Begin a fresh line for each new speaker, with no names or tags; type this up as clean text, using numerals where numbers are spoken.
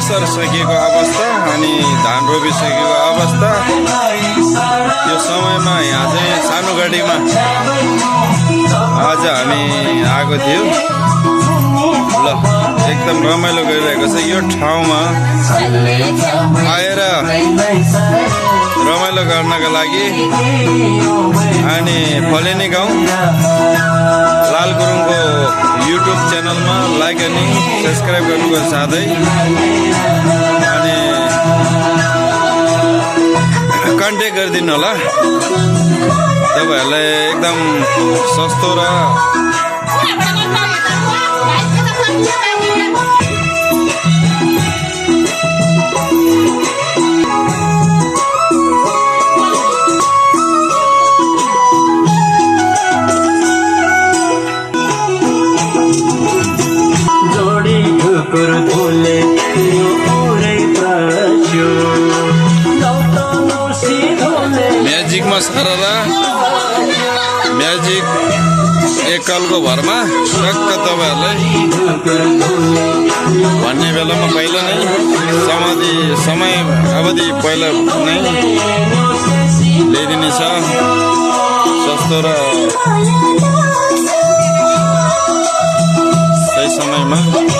असार सकिएको अवस्था अनि धान रोपिसकेको अवस्था। यो समयमा यहाँ चाहिँ सानो गाडीमा आज हामी आएको थियो। ल एकदम रमाइलो गरिरहेको छ यो ठाउँमा आएर रमाइलो गर्नका लागि। अनि फलेनी गाउँ लाल गुरुङको युट्युब च्यानलमा लाइक अनि सब्सक्राइब गर्नुको साथै अनि कन्ट्याक्ट गरिदिनु होला। तपाईहरुलाई एकदम सस्तो र म्याजिकमा सरला म्याजिक एकलको भरमा टक्क तपाईहरुलाई भन्ने बेलामा पहिला नै समय अवधि पहिला नै ल्याइदिनेछ सस्तो र सही समयमा।